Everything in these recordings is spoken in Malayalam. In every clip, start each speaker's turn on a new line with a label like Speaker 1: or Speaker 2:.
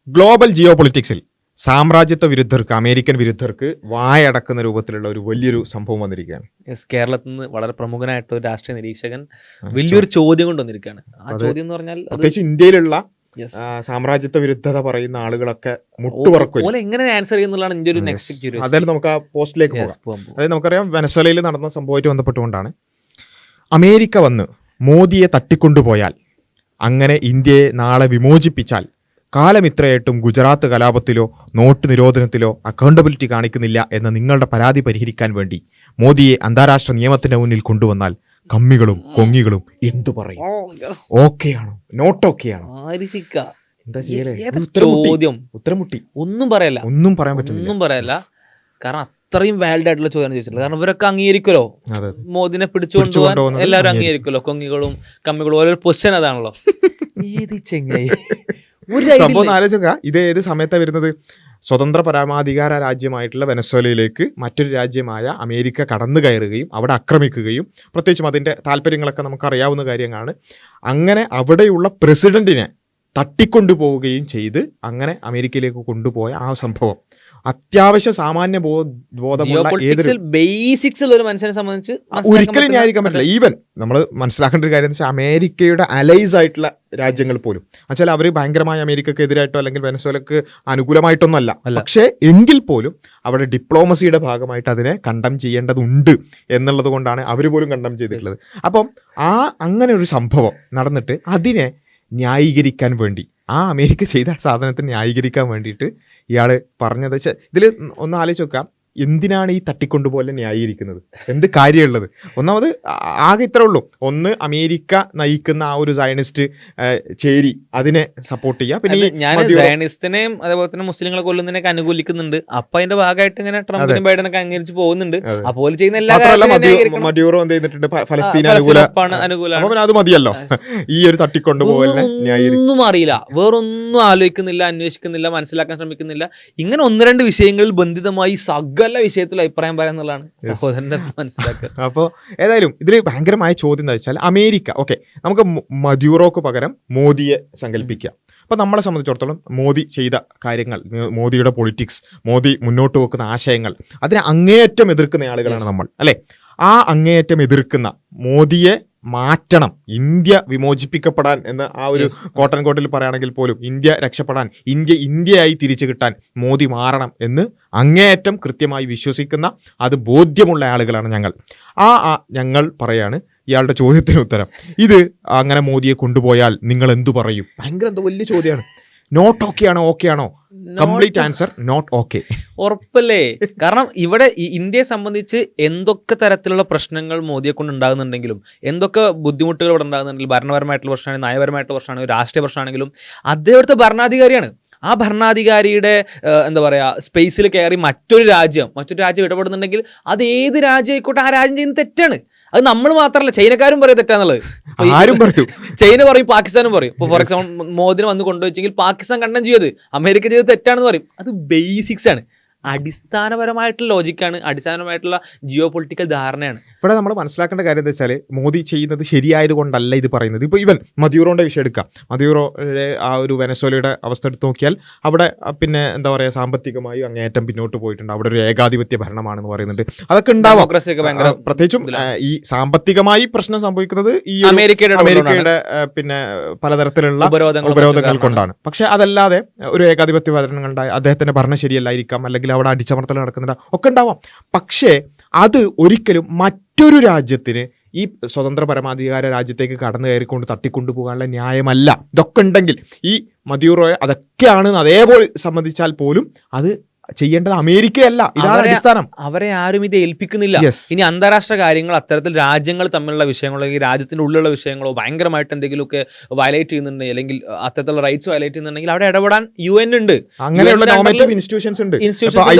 Speaker 1: ഗ്ലോബൽ ജിയോ പൊളിറ്റിക്സിൽ സാമ്രാജ്യത്വ വിരുദ്ധർക്ക്, അമേരിക്കൻ വിരുദ്ധർക്ക് വായടക്കുന്ന രൂപത്തിലുള്ള ഒരു വലിയൊരു സംഭവം വന്നിരിക്കുകയാണ്.
Speaker 2: കേരളത്തിൽ നിന്ന് വളരെ പ്രമുഖനായിട്ട് ഒരു രാഷ്ട്രീയ നിരീക്ഷകൻ വലിയൊരു ചോദ്യം കൊണ്ടുവന്നിരിക്കുകയാണ്. ആ ചോദ്യം എന്ന് പറഞ്ഞാൽ
Speaker 1: പ്രത്യേകിച്ച് ഇന്ത്യയിലുള്ള സാമ്രാജ്യത്വ വിരുദ്ധത പറയുന്ന ആളുകളൊക്കെ മുട്ടുവറക്കും
Speaker 2: എങ്ങനെ ആൻസർ ചെയ്യുന്നതാണ് എൻ്റെ ഒരു നെക്സ്റ്റ് ക്യൂരിയോസിറ്റി.
Speaker 1: അതായത് നമുക്ക് ആ പോസ്റ്റിലേക്ക് പോകാം. അതായത് നമുക്കറിയാം, വെനസ്വേലയിൽ നടന്ന സംഭവമായിട്ട് ബന്ധപ്പെട്ടുകൊണ്ടാണ് അമേരിക്ക വന്ന് മോദിയെ തട്ടിക്കൊണ്ടുപോയാൽ, അങ്ങനെ ഇന്ത്യയെ നാളെ വിമോചിപ്പിച്ചാൽ കാലം ഇത്രയായിട്ടും ഗുജറാത്ത് കലാപത്തിലോ നോട്ട് നിരോധനത്തിലോ അക്കൗണ്ടബിലിറ്റി കാണിക്കുന്നില്ല എന്ന നിങ്ങളുടെ പരാതി പരിഹരിക്കാൻ വേണ്ടി മോദിയെ അന്താരാഷ്ട്ര നിയമത്തിന്റെ മുന്നിൽ കൊണ്ടുവന്നാൽ കമ്മികളും കൊങ്ങികളും എന്തു പറയും? ഓക്കെയാണോ നോട്ട് ഓക്കെയാണോ? എന്താ ചെയ്യലേ? ഉത്തരം മുട്ടി.
Speaker 2: ഒന്നും പറയല്ല,
Speaker 1: ഒന്നും പറയാൻ പറ്റില്ല,
Speaker 2: ഒന്നും പറയല്ല. കാരണം അത്രയും വാലിഡ് ആയിട്ടുള്ള ചോദ്യമാണ് ചോദിച്ചിട്ടുള്ളത്. കാരണം ഇവരൊക്കെ അംഗീകരിക്കുമല്ലോ, മോദിനെ പിടിച്ചുകൊണ്ടുപോകാൻ എല്ലാവരും അംഗീകരിക്കുമല്ലോ, കൊങ്ങികളും കമ്മികളും. ഓരോ പൊസിഷൻ അതാണല്ലോ. ഏത് ചെങ്ങായി
Speaker 1: സംഭവം ആലോചിക്കുക. ഇത് ഏത് സമയത്താണ് വരുന്നത്? സ്വതന്ത്ര പരമാധികാര രാജ്യമായിട്ടുള്ള വെനസ്വേലയിലേക്ക് മറ്റൊരു രാജ്യമായ അമേരിക്ക കടന്നു കയറുകയും അവിടെ ആക്രമിക്കുകയും, പ്രത്യേകിച്ചും അതിൻ്റെ താല്പര്യങ്ങളൊക്കെ നമുക്കറിയാവുന്ന കാര്യങ്ങളാണ്. അങ്ങനെ അവിടെയുള്ള പ്രസിഡന്റിനെ തട്ടിക്കൊണ്ടുപോവുകയും ചെയ്ത് അങ്ങനെ അമേരിക്കയിലേക്ക് കൊണ്ടുപോയ ആ സംഭവം അത്യാവശ്യ സാമാന്യ ബോധമുള്ള
Speaker 2: ബേസിക്സ് ഒരു മനുഷ്യനെ സംബന്ധിച്ച്
Speaker 1: ഒരിക്കലും ന്യായീകരിക്കാൻ പറ്റില്ല. ഈവൻ നമ്മൾ മനസ്സിലാക്കേണ്ട ഒരു കാര്യം എന്ന് വെച്ചാൽ അമേരിക്കയുടെ അലൈസ് ആയിട്ടുള്ള രാജ്യങ്ങൾ പോലും വെച്ചാൽ അവർ ഭയങ്കരമായ അമേരിക്കക്ക് എതിരായിട്ടോ അല്ലെങ്കിൽ വെനസ്വേലക്ക് അനുകൂലമായിട്ടൊന്നും അല്ല. പക്ഷേ എങ്കിൽ പോലും അവിടെ ഡിപ്ലോമസിയുടെ ഭാഗമായിട്ട് അതിനെ കണ്ടം ചെയ്യേണ്ടതുണ്ട് എന്നുള്ളത് കൊണ്ടാണ് അവർ പോലും കണ്ടം ചെയ്തിട്ടുള്ളത്. അപ്പം അങ്ങനെ ഒരു സംഭവം നടന്നിട്ട് അതിനെ ന്യായീകരിക്കാൻ വേണ്ടി, ആ അമേരിക്ക ചെയ്ത സാധനത്തിന് ന്യായീകരിക്കാൻ വേണ്ടിയിട്ട് ഇയാൾ പറഞ്ഞത് വെച്ചാൽ ഇതിൽ ഒന്ന് ആലോചിച്ച് നോക്കാം. എന്തിനാണ് ഈ തട്ടിക്കൊണ്ടുപോലെ ന്യായീകരിക്കുന്നത്? എന്ത് കാര്യമുള്ളത്? ഒന്നാമത് ആകെ ഇത്രേ ഉള്ളൂ. ഒന്ന്, അമേരിക്ക നയിക്കുന്ന ആ ഒരു സയനിസ്റ്റ് ചേരി, അതിനെ സപ്പോർട്ട് ചെയ്യുക. പിന്നെ
Speaker 2: ഞാൻ സയനിസ്റ്റിനെയും അതേപോലെ തന്നെ മുസ്ലിങ്ങളെ കൊല്ലുന്നതിനൊക്കെ അനുകൂലിക്കുന്നുണ്ട്. അപ്പൊ അതിന്റെ ഭാഗമായിട്ട് ഇങ്ങനെ ട്രംപിനും ബൈഡനൊക്കെ അംഗീകരിച്ച് പോകുന്നുണ്ട്. അപ്പോൾ ചെയ്യുന്ന എല്ലാ
Speaker 1: മഡ്യൂറോ എന്ത് ചെയ്തിട്ടുണ്ട്? ഫലസ്തീൻ അനുകൂലമാണ്. അത് മതിയല്ലോ ഈ ഒരു തട്ടിക്കൊണ്ടുപോകലിനെ ന്യായീകരിക്കും.
Speaker 2: ഒന്നും അറിയില്ല, വേറൊന്നും ആലോചിക്കുന്നില്ല, അന്വേഷിക്കുന്നില്ല, മനസ്സിലാക്കാൻ ശ്രമിക്കുന്നില്ല. ഇങ്ങനെ ഒന്ന് രണ്ട് വിഷയങ്ങളിൽ ബന്ധിതമായി സകല വിഷയത്തിൽ അഭിപ്രായം പറയാന്നുള്ളതാണ് സഹോദരന്റെ മനസ്സിലാക്കുക.
Speaker 1: അപ്പോൾ ഏതായാലും ഇതിൽ ഭയങ്കരമായ ചോദ്യം എന്താ വെച്ചാൽ, അമേരിക്ക ഓക്കെ, നമുക്ക് മഡ്യൂറോക്ക് പകരം മോദിയെ സങ്കല്പിക്കുക. അപ്പോൾ നമ്മളെ സംബന്ധിച്ചിടത്തോളം മോദി ചെയ്ത കാര്യങ്ങൾ, മോദിയുടെ പൊളിറ്റിക്സ്, മോദി മുന്നോട്ട് വെക്കുന്ന ആശയങ്ങൾ, അതിനെ അങ്ങേയറ്റം എതിർക്കുന്ന ആളുകളാണ് നമ്മൾ, അല്ലേ? ആ അങ്ങേയറ്റം എതിർക്കുന്ന മോദിയെ മാറ്റണം, ഇന്ത്യ വിമോചിപ്പിക്കപ്പെടാൻ എന്ന് ആ ഒരു കോട്ടൻ കോട്ടിൽ പറയുകയാണെങ്കിൽ പോലും ഇന്ത്യ രക്ഷപ്പെടാൻ, ഇന്ത്യയായി തിരിച്ചു കിട്ടാൻ മോദി മാറണം എന്ന് അങ്ങേയറ്റം കൃത്യമായി വിശ്വസിക്കുന്ന, അത് ബോധ്യമുള്ള ആളുകളാണ് ഞങ്ങൾ. ഞങ്ങൾ പറയാണ് ഇയാളുടെ ചോദ്യത്തിന് ഉത്തരം. ഇത് അങ്ങനെ മോദിയെ കൊണ്ടുപോയാൽ നിങ്ങൾ എന്തു പറയും? ഭയങ്കര എന്തോ വലിയ ചോദ്യമാണ്. നോട്ട് ഓക്കെ ആണോ? ഓക്കെ ആണോ? Complete answer not okay.
Speaker 2: ഉറപ്പല്ലേ? കാരണം ഇവിടെ ഇന്ത്യയെ സംബന്ധിച്ച് എന്തൊക്കെ തരത്തിലുള്ള പ്രശ്നങ്ങൾ മോദിയെ കൊണ്ട് ഉണ്ടാകുന്നുണ്ടെങ്കിലും, എന്തൊക്കെ ബുദ്ധിമുട്ടുകൾ ഇവിടെ ഉണ്ടാകുന്നുണ്ടെങ്കിലും, ഭരണപരമായിട്ടുള്ള പ്രശ്നമാണെങ്കിലും നയപരമായിട്ടുള്ള പ്രശ്നമാണെങ്കിലും രാഷ്ട്രീയ പ്രശ്നമാണെങ്കിലും, അദ്ദേഹത്തെ ഭരണാധികാരിയാണ്. ആ ഭരണാധികാരിയുടെ എന്താ പറയുക സ്പേസിൽ കയറി മറ്റൊരു രാജ്യം ഇടപെടുന്നുണ്ടെങ്കിൽ അത് ഏത് രാജ്യം ആയിക്കോട്ടെ, ആ രാജ്യം ചെയ്യുന്നത് തെറ്റാണ്. അത് നമ്മൾ മാത്രമല്ല, ചൈനക്കാരും പറയും തെറ്റാന്നുള്ളത്.
Speaker 1: ആരും പറയും,
Speaker 2: ചൈന പറയും, പാകിസ്ഥാനും പറയും. ഇപ്പോൾ ഫോർ എക്സാമ്പിൾ മോദിനെ വന്ന് കൊണ്ടുവച്ചെങ്കിൽ പാകിസ്ഥാൻ കണ്ടം ചെയ്യത്, അമേരിക്ക ചെയ്ത് തെറ്റാണെന്ന് പറയും. അത് ബേസിക്സ് ആണ്, അടിസ്ഥാനപരമായിട്ടുള്ള ലോജിക്കാണ്, അടിസ്ഥാനപരമായിട്ടുള്ള ജിയോ പൊളിറ്റിക്കൽ ധാരണയാണ്.
Speaker 1: ഇവിടെ നമ്മൾ മനസ്സിലാക്കേണ്ട കാര്യം എന്താ വെച്ചാൽ, മോദി ചെയ്യുന്നത് ശരിയായത് കൊണ്ടല്ല ഇത് പറയുന്നത്. ഇപ്പോൾ ഇവൻ മഡ്യൂറോയുടെ വിഷയം എടുക്കാം. മഡ്യൂറോയുടെ ആ ഒരു വെനസ്വേലയുടെ അവസ്ഥ എടുത്ത് നോക്കിയാൽ അവിടെ പിന്നെ എന്താ പറയുക, സാമ്പത്തികമായി അങ്ങേയറ്റം പിന്നോട്ട് പോയിട്ടുണ്ട്. അവിടെ ഒരു ഏകാധിപത്യ ഭരണമാണെന്ന് പറയുന്നുണ്ട്. അതൊക്കെ ഉണ്ടാവാം. പ്രത്യേകിച്ചും ഈ സാമ്പത്തികമായി പ്രശ്നം സംഭവിക്കുന്നത് ഈ അമേരിക്കയുടെ പിന്നെ പലതരത്തിലുള്ള ഉപരോധങ്ങൾ കൊണ്ടാണ്. പക്ഷെ അതല്ലാതെ ഒരു ഏകാധിപത്യ ഭരണങ്ങളുണ്ടായി, അദ്ദേഹത്തിന്റെ ഭരണം ശരിയല്ലായിരിക്കാം, അല്ലെങ്കിൽ അവിടെ അടിച്ചമർത്തൽ നടക്കുന്നുണ്ട്, ഒക്കെ ഉണ്ടാവാം. പക്ഷേ അത് ഒരിക്കലും മറ്റൊരു രാജ്യത്തിന്, ഈ സ്വതന്ത്ര പരമാധികാര രാജ്യത്തേക്ക് കടന്നു കയറിക്കൊണ്ട് തട്ടിക്കൊണ്ടുപോകാനുള്ള ന്യായമല്ല. ഇതൊക്കെ ഉണ്ടെങ്കിൽ ഈ മഡ്യൂറോയെ അതൊക്കെയാണെന്ന് അതേപോലെ സമ്മതിച്ചാൽ പോലും അത് ചെയ്യേണ്ടത് അമേരിക്കയല്ല. ഇതാണ് അടിസ്ഥാനം.
Speaker 2: അവരെ ആരും ഇത് ഏൽപ്പിക്കുന്നില്ല. ഇനി അന്താരാഷ്ട്ര കാര്യങ്ങൾ, അത്തരത്തിൽ രാജ്യങ്ങൾ തമ്മിലുള്ള വിഷയങ്ങളോ അല്ലെങ്കിൽ രാജ്യത്തിന്റെ ഉള്ളിലുള്ള വിഷയങ്ങളോ ഭയങ്കരമായിട്ട് എന്തെങ്കിലുമൊക്കെ വയലേറ്റ് ചെയ്യുന്നുണ്ട്, അല്ലെങ്കിൽ അത്തരത്തിലുള്ള റൈറ്റ്സ് വയലേറ്റ് ചെയ്യുന്നുണ്ടെങ്കിൽ അവിടെ ഇടപെടാൻ UN ഉണ്ട്,
Speaker 1: അങ്ങനെയുള്ള നോർമേറ്റീവ് ഇൻസ്റ്റിറ്റ്യൂഷൻസ് ഉണ്ട്,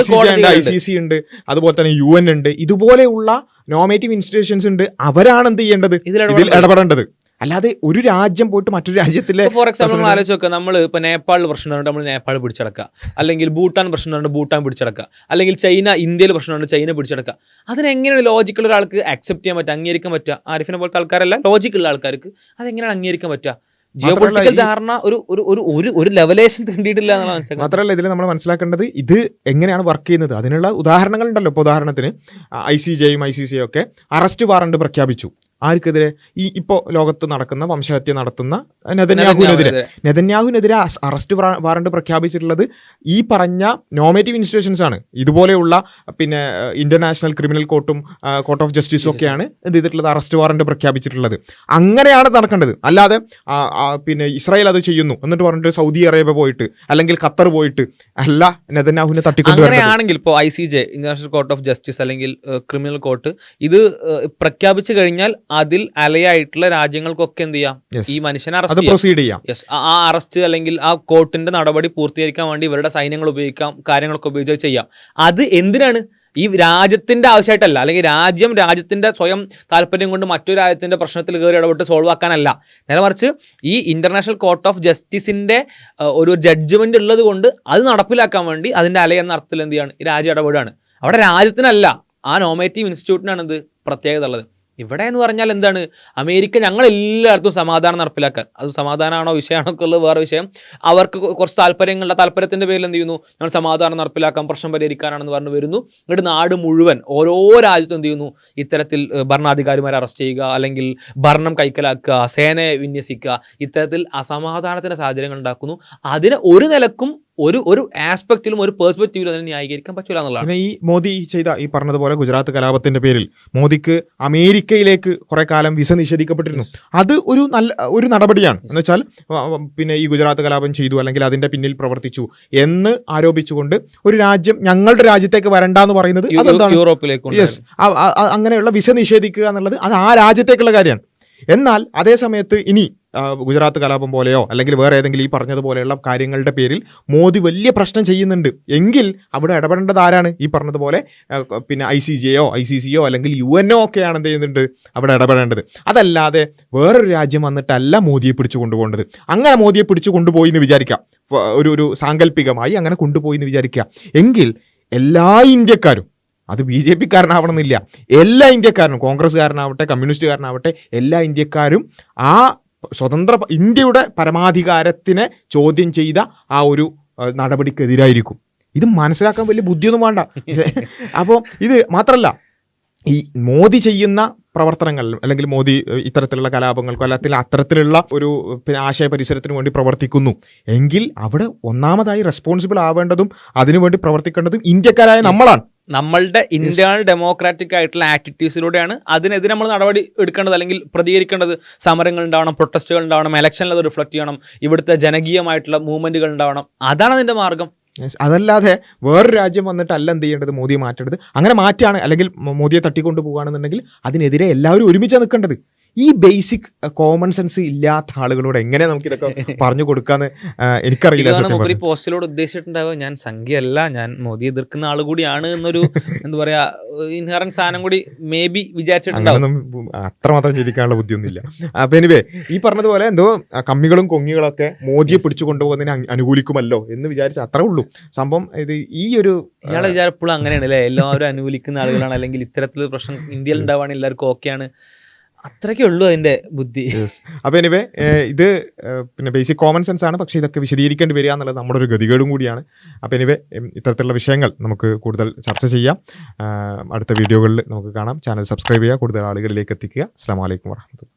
Speaker 1: ICC ഉണ്ട്, അതുപോലെ തന്നെ UN ഉണ്ട്. ഇതുപോലെയുള്ള നോർമേറ്റീവ് ഇൻസ്റ്റിറ്റ്യൂഷൻസ് ഉണ്ട്. അവരാണ് എന്ത് ചെയ്യേണ്ടത്? ഇതിൽ ഇടപെടേണ്ടത്. അല്ലാതെ ഒരു രാജ്യം പോയിട്ട് മറ്റൊരു രാജ്യത്തിലെ,
Speaker 2: ഫോർ എക്സാമ്പിൾ ആലോചിച്ച് നോക്കുക, നമ്മൾ ഇപ്പോൾ നേപ്പാളിൽ പ്രശ്നമുണ്ട്, നമ്മൾ നേപ്പാൾ പിടിച്ചടക്കുക, അല്ലെങ്കിൽ ഭൂട്ടാൻ പ്രശ്നമുണ്ട്, ഭൂട്ടാൻ പിടിച്ചടക്കുക, അല്ലെങ്കിൽ ചൈന ഇന്ത്യയിൽ പ്രശ്നമുണ്ട്, ചൈന പിടിച്ചടക്കുക. അതിനെങ്ങനെയാണ് ലോജിക്കുള്ള ഒരാൾക്ക് അക്സെപ്റ്റ് ചെയ്യാൻ പറ്റുക, അംഗീകരിക്കാൻ പറ്റുക? ആരിഫിനെ പോലത്തെ ആൾക്കാരല്ല, ലോജിക്കുള്ള ആൾക്കാർക്ക് അതെങ്ങനെയാണ് അംഗീകരിക്കാൻ പറ്റുക? ജിയോ പൊളിറ്റിക്കൽ ധാരണ ഒരു ലെവലേഷൻ തീണ്ടിയിട്ടില്ല എന്നാണ് മനസ്സിലാക്കുന്നത്.
Speaker 1: മാത്രമല്ല ഇതിൽ നമ്മൾ മനസ്സിലാക്കേണ്ടത് ഇത് എങ്ങനെയാണ് വർക്ക് ചെയ്യുന്നത്. അതിനുള്ള ഉദാഹരണങ്ങൾ ഉണ്ടല്ലോ. ഇപ്പോൾ ഉദാഹരണത്തിന് ICJയും ICCയും ഒക്കെ അറസ്റ്റ് വാറണ്ട് പ്രഖ്യാപിച്ചു. ആർക്കെതിരെ? ഇപ്പോൾ ലോകത്ത് നടക്കുന്ന വംശഹത്യ നടത്തുന്ന നെതന്യാഹുവിനെതിരെ അറസ്റ്റ് വാറണ്ട് പ്രഖ്യാപിച്ചിട്ടുള്ളത് ഈ പറഞ്ഞ നോമേറ്റീവ് ഇൻസ്റ്റിറ്റ്യൂഷൻസ് ആണ്. ഇതുപോലെയുള്ള പിന്നെ ഇന്റർനാഷണൽ ക്രിമിനൽ കോർട്ടും കോർട്ട് ഓഫ് ജസ്റ്റിസും ഒക്കെയാണ് എന്ത് ചെയ്തിട്ടുള്ളത്, അറസ്റ്റ് വാറണ്ട് പ്രഖ്യാപിച്ചിട്ടുള്ളത്. അങ്ങനെയാണ് നടക്കേണ്ടത്. അല്ലാതെ പിന്നെ ഇസ്രായേൽ അത് ചെയ്യുന്നു എന്നിട്ട് പറഞ്ഞിട്ട് സൗദി അറേബ്യ പോയിട്ട് അല്ലെങ്കിൽ ഖത്തർ പോയിട്ട് അല്ല നെതന്യാഹുവിനെ തട്ടിക്കൊണ്ടുവരുന്നത്.
Speaker 2: അങ്ങനെയാണെങ്കിൽ ഇപ്പോൾ ICJ international court of justice അല്ലെങ്കിൽ ക്രിമിനൽ കോർട്ട് ഇത് പ്രഖ്യാപിച്ചു കഴിഞ്ഞാൽ അതിൽ അലയായിട്ടുള്ള രാജ്യങ്ങൾക്കൊക്കെ എന്ത് ചെയ്യാം, ഈ മനുഷ്യനെ അറസ്റ്റ് ചെയ്യാം. ആ അറസ്റ്റ് അല്ലെങ്കിൽ ആ കോർട്ടിന്റെ നടപടി പൂർത്തീകരിക്കാൻ വേണ്ടി ഇവരുടെ സൈന്യങ്ങൾ ഉപയോഗിക്കാം, കാര്യങ്ങളൊക്കെ ഉപയോഗിച്ച് ചെയ്യാം. അത് എന്തിനാണ്? ഈ രാജ്യത്തിന്റെ ആവശ്യമായിട്ടല്ല, അല്ലെങ്കിൽ രാജ്യത്തിന്റെ സ്വയം താല്പര്യം കൊണ്ട് മറ്റൊരു രാജ്യത്തിന്റെ പ്രശ്നത്തിൽ കയറി ഇടപെട്ട് സോൾവ് ആക്കാനല്ല. നേരെ മറിച്ച് ഈ ഇന്റർനാഷണൽ കോർട്ട് ഓഫ് ജസ്റ്റിസിന്റെ ഒരു ജഡ്ജ്മെന്റ് ഉള്ളത് കൊണ്ട് അത് നടപ്പിലാക്കാൻ വേണ്ടി അതിന്റെ അല എന്ന അർത്ഥത്തിൽ എന്ത് ചെയ്യാണ്, ഈ രാജ്യം ഇടപെടുകയാണ്. അവിടെ രാജ്യത്തിനല്ല, ആ നോമേറ്റീവ് ഇൻസ്റ്റിറ്റ്യൂട്ടിനാണ് ഇത് പ്രത്യേകത ഉള്ളത്. ഇവിടെ എന്ന് പറഞ്ഞാൽ എന്താണ്, അമേരിക്ക ഞങ്ങൾ എല്ലായിടത്തും സമാധാനം നടപ്പിലാക്കാൻ, അത് സമാധാനമാണോ വിഷയമാണോ ഒക്കെ ഉള്ളത് വേറെ വിഷയം. അവർക്ക് കുറച്ച് താല്പര്യത്തിന്റെ പേരിൽ എന്ത് ചെയ്യുന്നു, ഞങ്ങൾ സമാധാനം നടപ്പിലാക്കാൻ, പ്രശ്നം പരിഹരിക്കാനാണെന്ന് പറഞ്ഞു വരുന്നു. എന്നിട്ട് നാട് മുഴുവൻ ഓരോ രാജ്യത്തും എന്ത് ചെയ്യുന്നു, ഇത്തരത്തിൽ ഭരണാധികാരിമാരെ അറസ്റ്റ് ചെയ്യുക, അല്ലെങ്കിൽ ഭരണം കൈക്കലാക്കുക, സേനയെ വിന്യസിക്കുക, ഇത്തരത്തിൽ അസമാധാനത്തിന്റെ സാഹചര്യങ്ങൾ ഉണ്ടാക്കുന്നു. അതിന് ഒരു നിലക്കും ഒരു ആസ്പെക്റ്റിലും ഒരു പെർസ്പെക്റ്റീവിലും അതിനെ ന്യായീകരിക്കാൻ പറ്റില്ല എന്നുള്ളതാണ്.
Speaker 1: ഈ മോദി ചെയ്ത ഈ പറഞ്ഞതുപോലെ ഗുജറാത്ത് കലാപത്തിന്റെ പേരിൽ മോദിക്ക് അമേരിക്കയിലേക്ക് കുറെ കാലം വിസ നിഷേധിക്കപ്പെട്ടിരുന്നു. അത് ഒരു നടപടിയാണ്. എന്ന് വെച്ചാൽ പിന്നെ ഈ ഗുജറാത്ത് കലാപം ചെയ്തു അല്ലെങ്കിൽ അതിന്റെ പിന്നിൽ പ്രവർത്തിച്ചു എന്ന് ആരോപിച്ചുകൊണ്ട് ഒരു രാജ്യം ഞങ്ങളുടെ രാജ്യത്തേക്ക് വരണ്ടെന്ന് പറയുന്നത് അതെന്താണ്,
Speaker 2: യൂറോപ്പിലേക്ക്
Speaker 1: അങ്ങനെയുള്ള വിസ നിഷേധിക്കുക എന്നുള്ളത് അത് ആ രാജ്യത്തേക്കുള്ള കാര്യമാണ്. എന്നാൽ അതേ സമയത്ത് ഇനി ഗുജറാത്ത് കലാപം പോലെയോ അല്ലെങ്കിൽ വേറെ ഏതെങ്കിലും ഈ പറഞ്ഞതുപോലെയുള്ള കാര്യങ്ങളുടെ പേരിൽ മോദി വലിയ പ്രശ്നം ചെയ്യുന്നുണ്ട് എങ്കിൽ അവിടെ ഇടപെടേണ്ടത് ആരാണ്? ഈ പറഞ്ഞതുപോലെ പിന്നെ ICJയോ ICCയോ അല്ലെങ്കിൽ UNO ഒക്കെയാണ് എന്ത് ചെയ്യുന്നുണ്ട് അവിടെ ഇടപെടേണ്ടത്. അതല്ലാതെ വേറൊരു രാജ്യം വന്നിട്ടല്ല മോദിയെ പിടിച്ചു കൊണ്ടുപോകേണ്ടത്. അങ്ങനെ മോദിയെ പിടിച്ചു കൊണ്ടുപോയി എന്ന് വിചാരിക്കാം, ഒരു സാങ്കല്പികമായി അങ്ങനെ കൊണ്ടുപോയി എന്ന് വിചാരിക്കുക എങ്കിൽ എല്ലാ ഇന്ത്യക്കാരും, അത് BJP-കാരനാവണമെന്നില്ല, എല്ലാ ഇന്ത്യക്കാരനും, കോൺഗ്രസ്സുകാരനാവട്ടെ കമ്മ്യൂണിസ്റ്റുകാരനാവട്ടെ, എല്ലാ ഇന്ത്യക്കാരും ആ സ്വതന്ത്ര ഇന്ത്യയുടെ പരമാധികാരത്തിനെ ചോദ്യം ചെയ്ത ആ ഒരു നടപടിക്കെതിരായിരിക്കും. ഇത് മനസ്സിലാക്കാൻ വലിയ ബുദ്ധിയൊന്നും വേണ്ട. അപ്പോൾ ഇത് മാത്രമല്ല, ഈ മോദി ചെയ്യുന്ന പ്രവർത്തനങ്ങളിലും അല്ലെങ്കിൽ മോദി ഇത്തരത്തിലുള്ള കലാപങ്ങൾക്കോ അല്ലെങ്കിൽ അത്തരത്തിലുള്ള ഒരു പിന്നെ ആശയ പരിസരത്തിന് വേണ്ടി പ്രവർത്തിക്കുന്നു എങ്കിൽ അവിടെ ഒന്നാമതായി റെസ്പോൺസിബിൾ ആവേണ്ടതും അതിനുവേണ്ടി പ്രവർത്തിക്കേണ്ടതും ഇന്ത്യക്കാരായ നമ്മളാണ്.
Speaker 2: നമ്മളുടെ ഇന്റേണൽ ഡെമോക്രാറ്റിക് ആയിട്ടുള്ള ആക്ടിവിറ്റീസിലൂടെയാണ് അതിനെതിരെ നമ്മൾ നടപടി എടുക്കേണ്ടത് അല്ലെങ്കിൽ പ്രതികരിക്കേണ്ടത്. സമരങ്ങൾ ഉണ്ടാവണം, പ്രൊട്ടസ്റ്റുകൾ ഉണ്ടാവണം, ഇലക്ഷനിൽ അത് റിഫ്ലക്ട് ചെയ്യണം, ഇവിടുത്തെ ജനകീയമായിട്ടുള്ള മൂവ്മെന്റുകൾ ഉണ്ടാവണം. അതാണ് അതിന്റെ മാർഗം.
Speaker 1: അതല്ലാതെ വേറൊരു രാജ്യം വന്നിട്ടല്ല എന്ത് ചെയ്യേണ്ടത്, മോദിയെ മാറ്റേണ്ടത്. അങ്ങനെ മാറ്റുകയാണ് അല്ലെങ്കിൽ മോദിയെ തട്ടിക്കൊണ്ടു പോകുകയാണെന്നുണ്ടെങ്കിൽ അതിനെതിരെ എല്ലാവരും ഒരുമിച്ച് നിൽക്കേണ്ടത്. ഈ ബേസിക് കോമൺ സെൻസ് ഇല്ലാത്ത ആളുകളോട് എങ്ങനെ നമുക്ക് ഇതൊക്കെ പറഞ്ഞു കൊടുക്കാന്ന് എനിക്കറിയില്ല.
Speaker 2: പോസ്റ്റിലോട് ഉദ്ദേശിച്ചിട്ടുണ്ടാവുക ഞാൻ സംഖ്യയല്ല, ഞാൻ മോദിയെ എതിർക്കുന്ന ആൾ കൂടിയാണ് എന്നൊരു എന്താ പറയാ ഇൻഹറന്റ് സാധനം കൂടി മേ ബി വിചാരിച്ചിട്ടുണ്ടാവും.
Speaker 1: അത്രമാത്രം ചിന്തിക്കാനുള്ള ബുദ്ധിയൊന്നുമില്ല. അപ്പൊ എനിവേ ഈ പറഞ്ഞതുപോലെ എന്തോ കമ്മികളും കൊങ്ങികളൊക്കെ മോദിയെ പിടിച്ചു കൊണ്ടുപോകുന്നതിന് അനുകൂലിക്കുമല്ലോ എന്ന് വിചാരിച്ച അത്രേ ഉള്ളൂ സംഭവം. ഇത് ഈ ഒരു
Speaker 2: ഇയാളെ വിചാരം എപ്പോഴും അങ്ങനെയാണ് അല്ലേ, എല്ലാവരും അനുകൂലിക്കുന്ന ആളുകളാണ്, അല്ലെങ്കിൽ ഇത്തരത്തിലൊരു പ്രശ്നം ഇന്ത്യയിൽ ഉണ്ടാവുകയാണെങ്കിൽ എല്ലാവർക്കും ഓക്കെയാണ്, അത്രയ്ക്കേ ഉള്ളൂ അതിന്റെ ബുദ്ധി.
Speaker 1: അപ്പൊ എനിവേ ഇത് പിന്നെ ബേസിക് കോമൺ സെൻസ് ആണ്, പക്ഷേ ഇതൊക്കെ വിശദീകരിക്കേണ്ടി വരിക എന്നുള്ളത് നമ്മുടെ ഒരു ഗതികേടും കൂടിയാണ്. അപ്പൊ എനിവേ ഇത്തരത്തിലുള്ള വിഷയങ്ങൾ നമുക്ക് കൂടുതൽ ചർച്ച ചെയ്യാം. അടുത്ത വീഡിയോകളിൽ നമുക്ക് കാണാം. ചാനൽ സബ്സ്ക്രൈബ് ചെയ്യുക, കൂടുതൽ ആളുകളിലേക്ക് എത്തിക്കുക. അസ്സലാമു അലൈക്കും വറഹ്മത്തുള്ളാഹി.